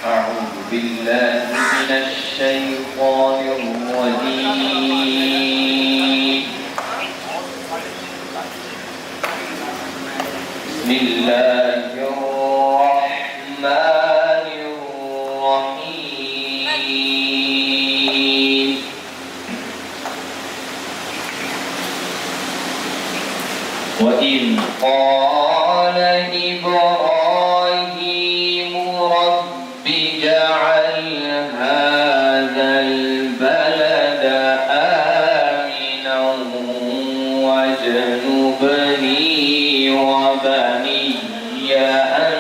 أعوذ بالله من الشيطان الرجيم. بسم الله الرحمن الرحيم. وإذ قال إبراهيم رب اجعل هذا البلد آمنا واجنبني وبني أن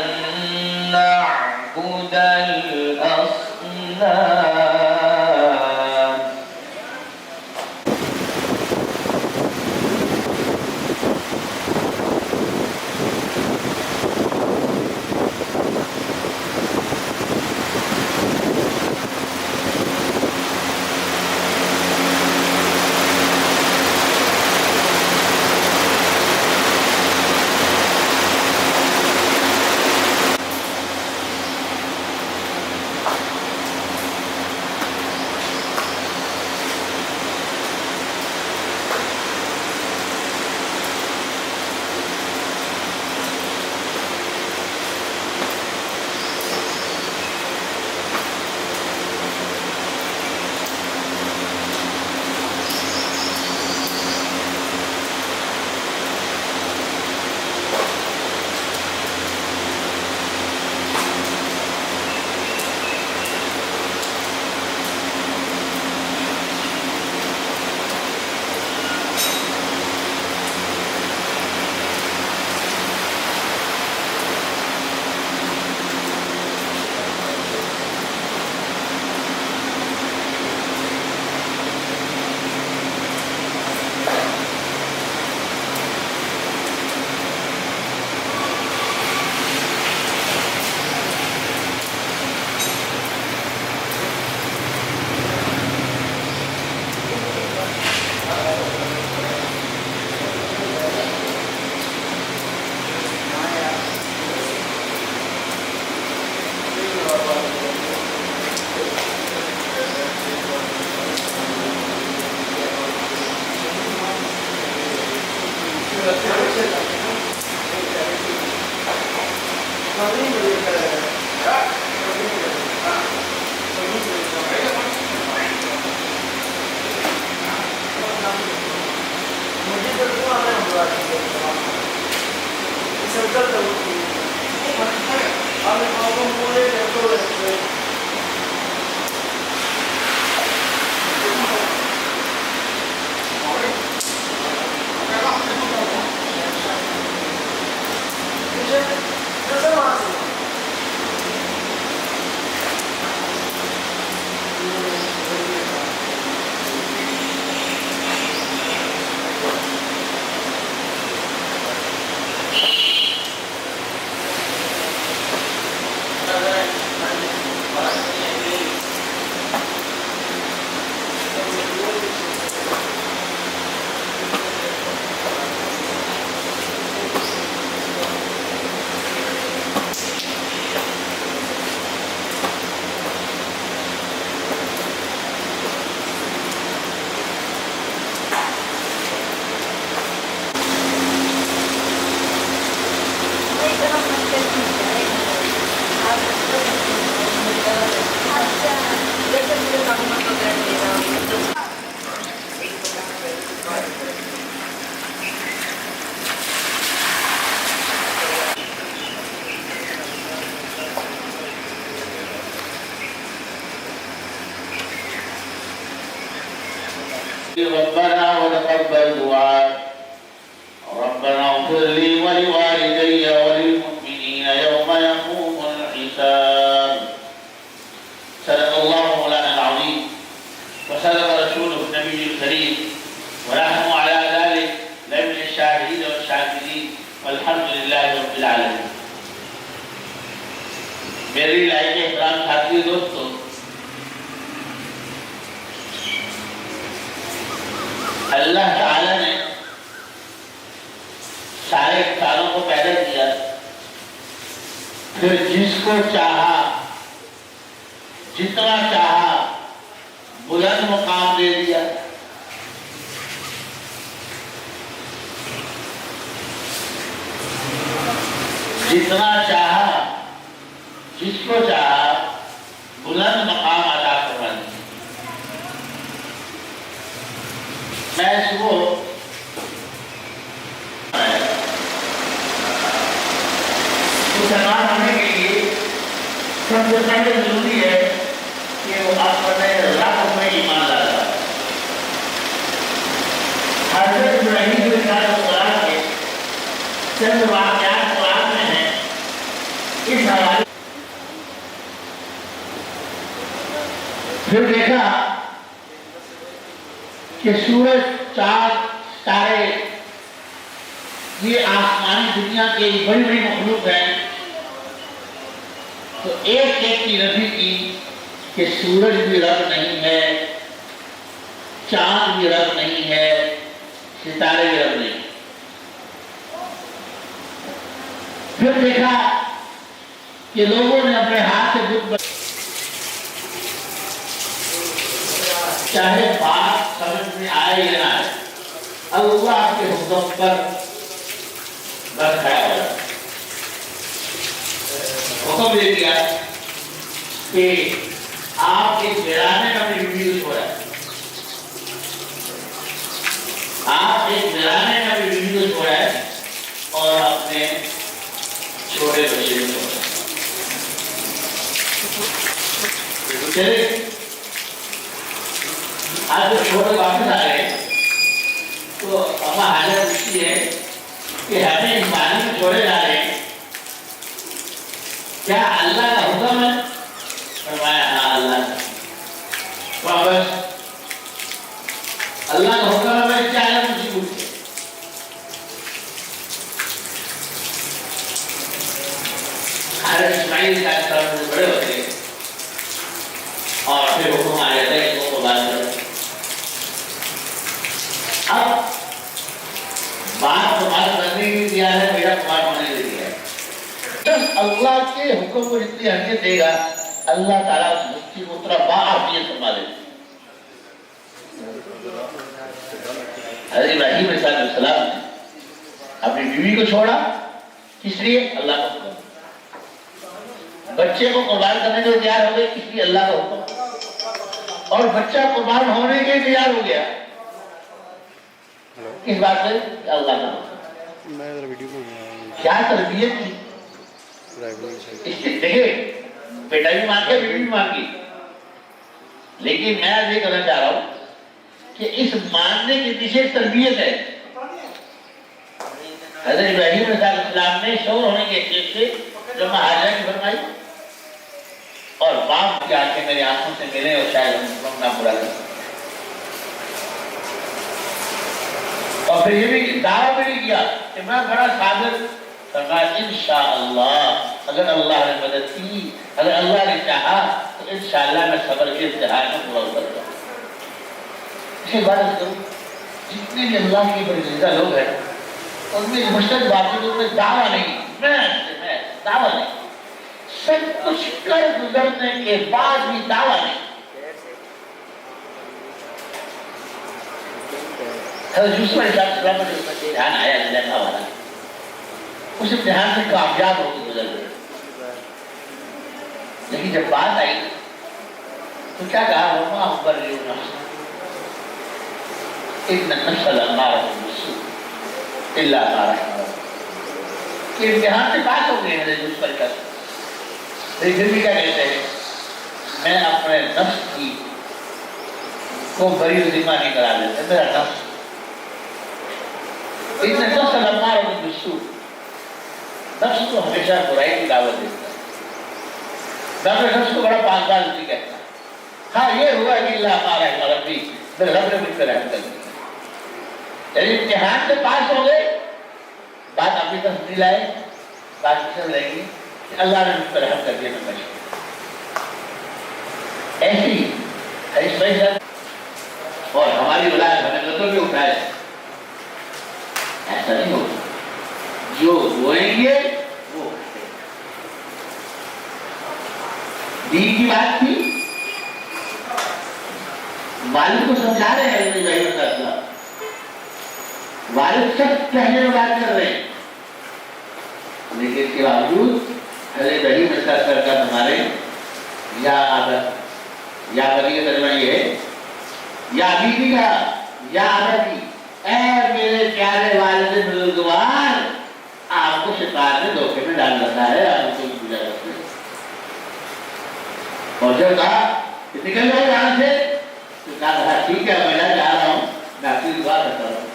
نعبد الأصنام. ربنا وتقبل دعاء ربنا اغفر لي ولوالدي وللمؤمنين يوم يقوم الحساب. صدق الله مولانا العظيم وصدق رسوله النبي الكريم ونحن على ذلك لمن الشاهدين والشاكرين والحمد لله رب العالمين. میری لائق احترام ساتھی دوستوں، اللہ تعالی نے سارے انسانوں کو پیدا پھر جس کو چاہا جتنا چاہا بلند مقام دے دیا. جتنا چاہا جس کو چاہا بلند مقام عطا فرما دیا. میں اس کو مسلمان ہونے کے لیے سب سے پہلے ضروری ہے کہ وہ اپنے رب میں ایمان لاتا. حضرت ابراہیم علیہ السلام کے چند واقعات قرآن میں ہیں. اس حوالے پھر دیکھا کہ سورج چاند ستارے یہ آسمانی دنیا کی بڑی بڑی مخلوق ہے. تو ایک کی نفی کی کہ سورج بھی رب نہیں ہے, چاند بھی رب نہیں ہے, ستارے بھی رب نہیں. پھر دیکھا کہ لوگوں نے اپنے ہاتھ سے بت چاہے بات سمجھ میں آئے یا نہ آئے, اللہ کے حکم پر بس کھڑا ہوا. حکم دے دیا کہ آپ ایک ویرانے کا بھی ویڈیو چھوڑا ہے, آپ ایک ویرانے کا بھی ویڈیو چھوڑا ہے اور اپنے چھوٹے بچے کو چھوڑا. چلے آج جب چھوٹے واپس آ گئے تو اما حاضر پوچھتی ہے کہ ہمیں اس پانی میں چھوڑے جا رہے ہیں, کیا اللہ کا حکم ہے؟ فرمایا ہاں اللہ کا. واپس اللہ کا حکم ہے, میں کیا ہے مجھے پوچھتے. حضرت اسماعیل کا سر بڑے ہوتے اور پھر حکم آ جاتا ہے اس کو بات کرو. اب بات کرنے کے لیے دیا ہے, میرا بات ہونے کے لیے ہے. اللہ کے حکم کو جتنی اہمیت دے گا اللہ تعالیٰ اس کی اتنا باعافیت فرما دے. حضرت ابراہیم علیہ السلام نے اپنی بیوی کو چھوڑا, کس لیے؟ اللہ کا حکم. بچے کو قربان کرنے کے لیے تیار ہو گئے, کس لیے؟ اللہ کا حکم. اور بچہ قربان ہونے کے لیے تیار ہو گیا, کس بات سے؟ اللہ کا حکم. کیا تربیت تھی. دیکھیں بیٹا بھی مان گیا, بیوی بھی مان گئی, لیکن میں یہ کہنا چاہ رہا ہوں کہ اس ماننے کے پیچھے تربیت ہے. حضرت ابراہیم علیہ السلام نے شوہر ہونے کے حیثیت سے جب ہاجرہ کی فرمائی اور باپ کی آنکھیں میری آنکھوں سے ملے اور شاید ہم نہ پورا کر سکتے. اور پھر یہ بھی دعویٰ بھی نہیں کیا کہ میں بڑا صابر. فرمایا انشاءاللہ اگر اللہ نے مدد کی, اگر اللہ نے چاہا تو انشاءاللہ میں صبر کے امتحان میں پورا اتر جاؤں. اسی بات کروں جتنے بھی اللہ کی برگزیدہ لوگ ہیں ان میں مشترک باتیں میں دعویٰ نہیں, میں دعویٰ نہیں, سب کچھ کر گزرنے کے بعد بھی دعویٰ نہیں. حضرت یوسف علیہ السلام پر جو امتحان آیا زلیخا والا, اس امتحان سے کامیاب ہو کے گزر گئے. لیکن جب بات آئی تو کیا کہا, وما ابرئ نفسی ان النفس لامارۃ بالسوء الا ما رحم ربی. کہ امتحان سے پاس ہو گئے ہیں اس پر کر, لیکن پھر بھی کیا کہتے ہیں, میں اپنے نفس کی کو بری ذمہ نہیں کرا دیتا. میرا نفس ان النفس لامارۃ بالسوء, نفس کو ہمیشہ برائی کی دعوت دیتا ہے. میں اپنے نفس کو بڑا پاسدار نہیں کہتا. ہاں یہ ہوا کہ اللہ ہمارا ربی, میرے رب نے مجھ پہ رحم کر دیا. یعنی امتحان سے پاس ہو گئے, بات اپنی طرف نہیں لائے, بات کس رہے گی کہ اللہ نے مجھ پہ رحم کر دیا, میں بچ گیا. ایسی حدیث صحیح ہے. اور ہماری ولایت ہمیں نظر بھی اٹھائے, ایسا نہیں ہوگا. جو بوئیں گے وہ کی بات تھی، والد کو سمجھا رہے ہیں ابراہیم علیہ السلام، والد سب کہنے میں بات کر رہے ہیں، لیکن اس کے باوجود حضرت ابراہیم علیہ السلام کا ہمارے یا عادت یا بنی کا ترجمہ یہ ہے یا بیوی کا یا عادت کی، اے میرے پیارے والد بزرگوار، آپ کو شیطان نے دھوکے میں ڈال رکھا ہے، آپ کو پوجا کرتے ہیں۔ اور جب کہا کہ نکل جاؤ یہاں سے، تو کہا ٹھیک ہے میں جا رہا ہوں، میں آپ کی دعا کرتا رہوں،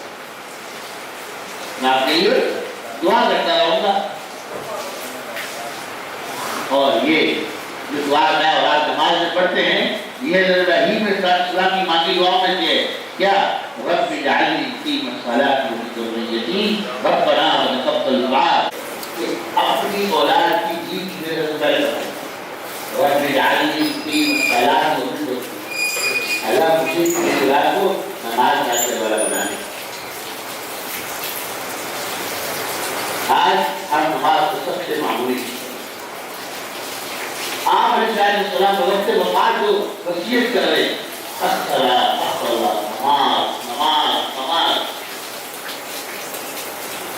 میں آپ کے لیے دعا کرتا رہوں گا۔ اور یہ جو دعا میں اور آپ نماز میں پڑھتے ہیں، یہ حضرت ابراہیم علیہ السلام کی مانگی دعاؤں میں سے ہے کیا؟ رب اجعلنی مقیم الصلاۃ ومن ذریتی ربنا وتقبل دعاء، اپنی اولاد کی جیت کی ضرورت ہے۔ رب اجعلنی مقیم الصلاۃ ومن ذریتی، اللہ مجھے اپنی اولاد کو نماز پڑھنے والا بنانے۔ آج ہم نماز کو سب سے معمولی آپ علیہ السلام وقت وفات کو وصیت کر رہے ہیں، نماز نماز نماز۔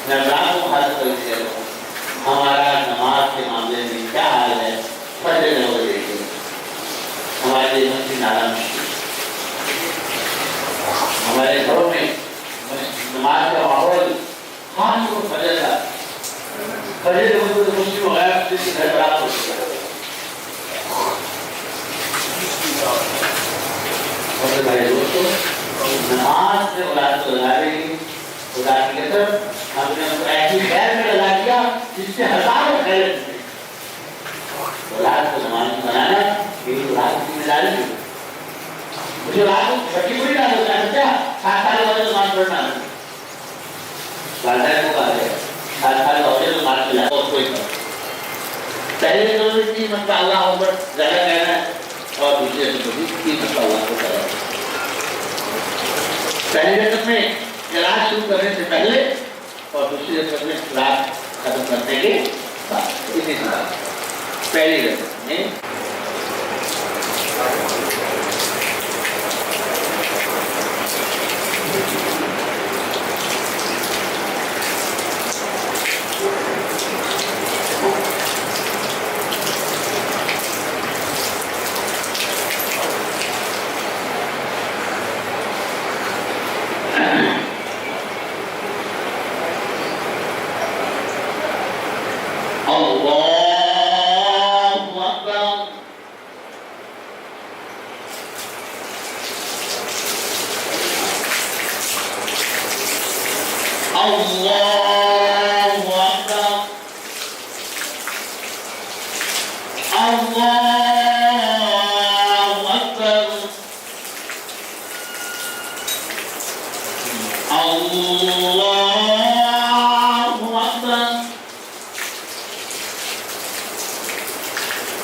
میں آپ کو حاضر کر کے ہمارا نماز کے معاملے میں کیا حال ہے؟ فجر ہو رہی ہے ہمارے مسجد نارا مشکل، ہمارے گھروں میں نماز کا ماحول خاص کو فجر کا فجر کو خوشی وغیرہ کسی گھر برابر ہو چکا ہے۔ اور بھائی دوستو، نماز سے اولاد کو لگا رہے ہیں، خدا کی قسم ہم نے ان کو ایسی خیر میں لگا دیا جس سے ہزاروں خیر ملے۔ اولاد کو نماز بنانا میری اولاد کی ذمہ داری ہے، مجھے اولاد کو بچی کو نہیں ڈال ہوتا ہے، کیا 7 سال والے نماز پڑھنا ہے، والدین کو کہا ہے 7 سال کا ہو جائے تو نماز پڑھنا اور کوئی نہیں۔ پہلے تو اتنی مرتبہ اللہ اکبر زیادہ کہنا ہے، اور دوسرے کو بھی 3 مرتبہ اللہ کو کرنا ہے۔ پہلی رکعت میں قرات شروع کرنے سے پہلے اور دوسری رکعت میں قرات ختم کرنے کے بعد، اسی طرح پہلی رکعت میں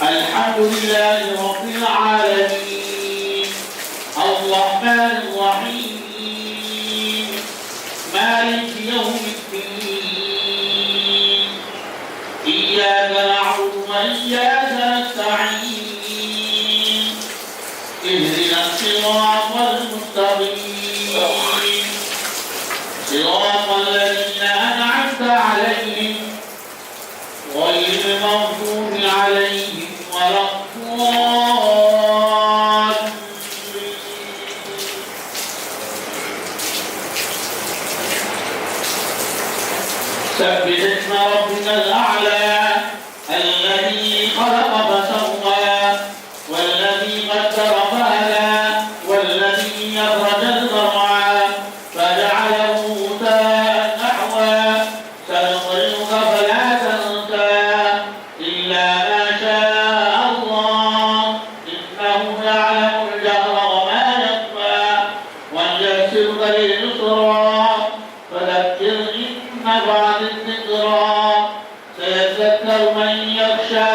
الحمد لله رب العالمين الرحمن الرحيم مالك يوم الدين إياك نعبد وإياك نستعين اهدنا الصراط المستقيم صراط الذين أنعمت عليهم غير المغضوب عليهم ولا الضالين سبح اسم ربك الأعلى الذي خلق فسوى والذي قدر فهدى والذي أخرج المرعى فجعله غثاء نحوا سنقرئك فلا تنسى إلا ما شاء الله إنه يعلم الجهر وما يخفى ونيسرك لليسرى فذكر إن نفعت الذكرى سيذكر من يخشى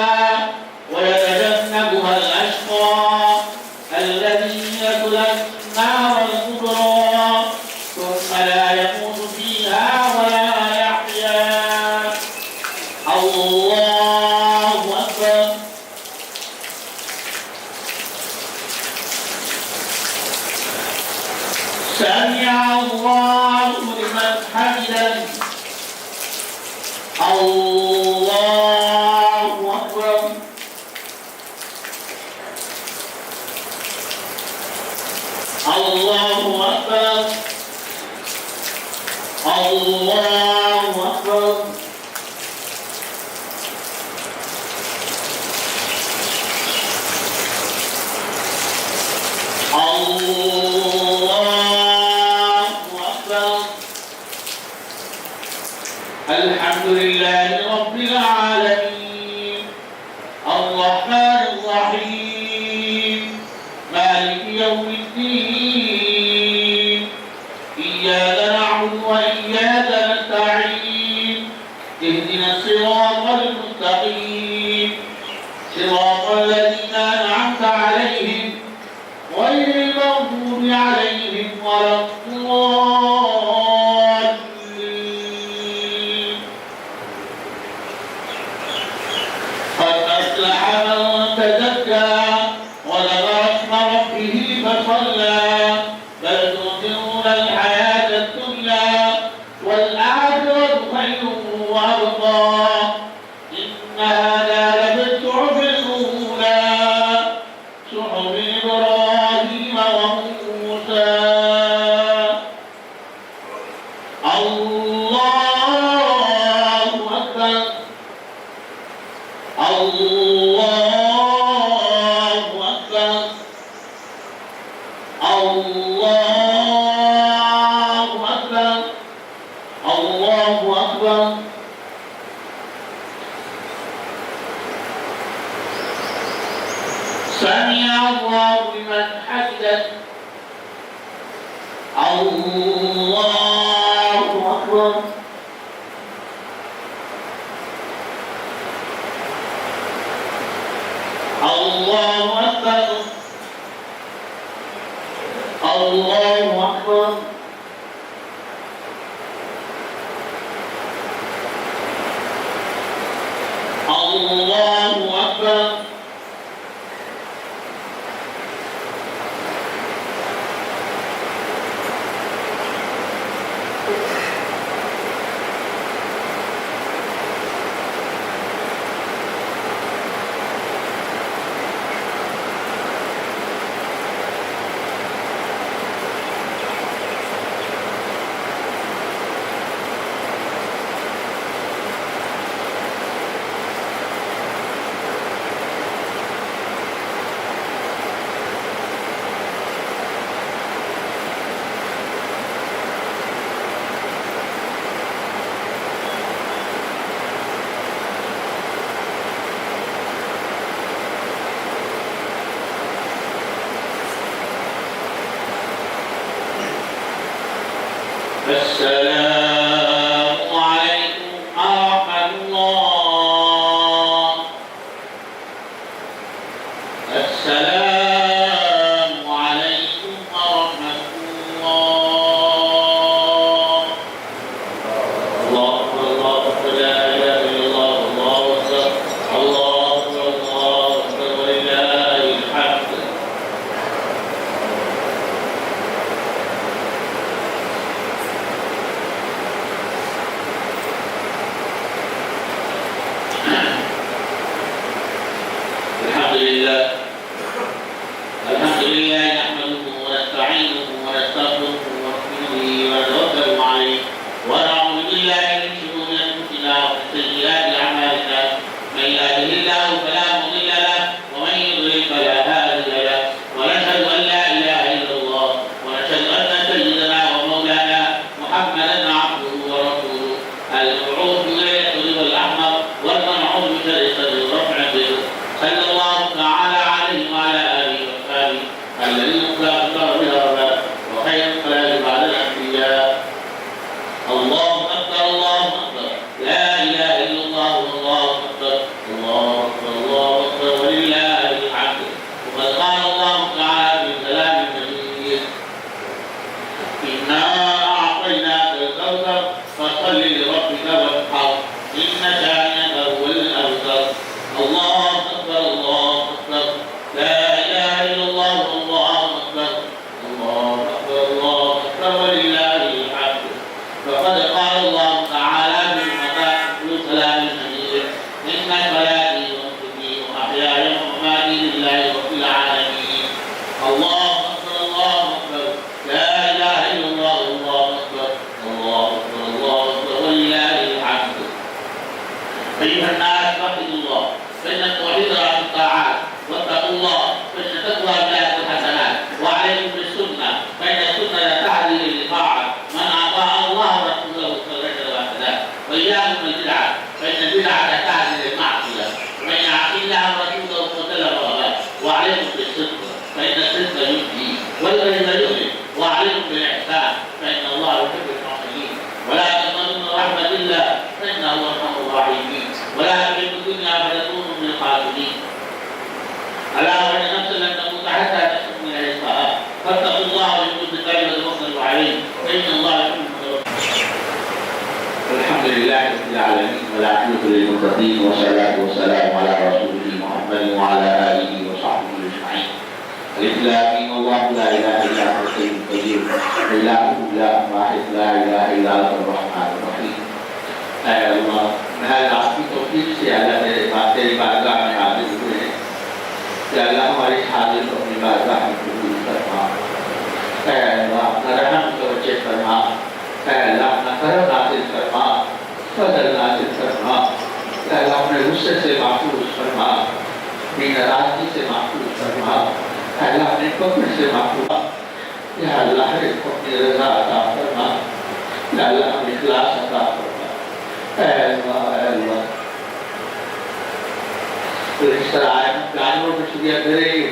ويتجنبها الأشقى الذي يصلى النار الكبرى ثم لا يموت فيها ولا يحيا الله أكبر الله أكبر. الله أكبر. الله أكبر. الله أكبر. الحمد لله رب العالمين الرحمن الرحيم مالك يوم الدين إياك نعبد وإياك نستعين اهدنا الصراط المستقيم صراط الذين أنعمت عليهم غير المغضوب عليهم ولا الضالين. قد أفلح من تزكى وذكر اسم ربه فصلى بل تؤثرون الحياة الدنيا والآخرة خير وأبقى إن هذا لفي الصحف الأولى صحف إبراهيم وموسى. الله أكبر. الله أكبر. الله أكبر. الله أكبر. سمع الله لمن حمده. الله أكبر. الله أكبر. الله أكبر. الله أكبر. السلام عليكم ورحمة الله. السلام عليكم ورحمة الله. الله أكبر. الله أكبر. لا إله إلا الله. الله أكبر. الله أكبر. الله أكبر ولله الحمد. الحمد لله نحمده ونستعينه ونستغفره ونؤمن به ونتوكل عليه ونعوذ بالله من شرور انفسنا ومن سيئات اعمالنا من يهده الله فلا مضل له ومن يضلل فلا هادي له ونشهد ان لا اله الا الله ونشهد ان سيدنا ومولانا محمدا عبده ورسوله المبعوث بليله الرضا الاحمر والمنعوت بشر صدر رفع الضر صلى الله تعالى عليه وعلى اله واصحابه الذين اختار بها وخير الخلائق بعد الانبياء. الله اكبر. الله اكبر. لا اله الا الله. والله اكبر. الله اكبر. الله اكبر ولله الحمد. وقد قال الله تعالى في كلام النبي انا اعطيناك الكوثر فصل لربك وانحر أيها الناس وحدوا الله فإن التوحيد رأس الطاعات واتقوا الله فإن تقوى الله الحسنات وعليكم بالسنة فإن السنة لا تهدي للطاعة من أطاع الله ورسوله فوجد الوحدات وإياكم بالبدعة فإن البدعة لا تهدي للمعصية ومن يعصي الله ورسوله فقد الرغبات وعليكم بالصدق فإن الصدق يؤذي والكذب يؤذي وعليكم بالإحسان فإن الله يحب المحسنين ولا تقنطوا من رحمة الله فإنه هو أرحم الراحمين ولا تحبوا الدنيا فتكونوا من الخاسرين ألا وإن نفسا لن تموت حتى تسلم من رزقها فاتقوا الله ويكون بالخير والفضل العليم فإن الله يحب المتوكلين. الحمد لله رب العالمين والعاقبة للمتقين والصلاة والسلام على رسوله محمد وعلى آله وصحبه أجمعين. الإسلام الله لا إله إلا هو الحي القيوم إله إلا واحد لا إله إلا هو الرحمن الرحيم. اے اللہ میں آپ کی توفیق سے اللہ تیری بارگاہ میں حاضر ہوئے ہیں کہ اللہ ہماری حاضر کو اپنی بارگاہ میں قبول فرما. اے اللہ اپنا رحم توجہ فرما. اے اللہ اپنا کرم نازل فرما فضل نازل فرما. اے اللہ اپنے غصے سے محفوظ فرما اپنی ناراضگی سے محفوظ فرما. اے اللہ اپنے فقر سے محفوظ. یا اللہ کو اپنی رضا عطا فرما. یا اللہ ہمیں اخلاص عطا فرما. اے اللہ تو اس طرح جانوروں میں شکریہ کریں گے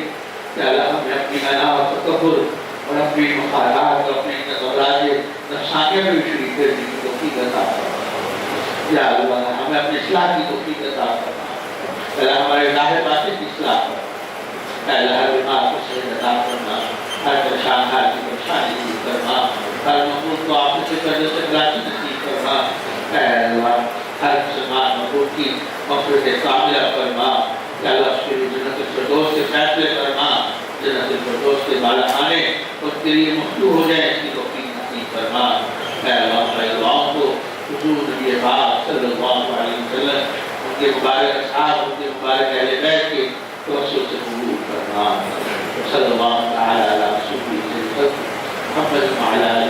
کہ اللہ ہمیں اپنی غنا اور تکبر اور اپنی مخالات اور اپنی تغراض نفسانیہ میں بھی شریک کرنے کی توفیق عطا فرما. یا اللہ ہمیں اپنی اصلاح کی توفیق عطا فرما. اللہ ہمارے ظاہر باطن کی اصلاح فرما. اے اللہ ہر بیمار کو صحت عطا فرما. ہر پریشان حال کی پریشانی دور فرما. ہر مخلوق کو آپ سے کرنے سے بلاتی نصیب فرما. اے اللہ ہر مسلمان مخلوق کی مغفرت کاملہ فرما. اے اللہ اس کے لیے جنت الفردوس کے فیصلے فرما. جنت الفردوس کے بالا خانے اس کے لیے مفتوح ہو جائے اس کی توفیق نصیب فرما. اے اللہ ہماری دعاؤں کو حضور نبی پاک صلی اللہ علیہ وسلم ان کے مبارک اصحاب ان کے مبارک اہل بیت کے توسل سے قبول فرما. صلی اللہ تعالی علی رسول اللہ محمد وعلی آلہ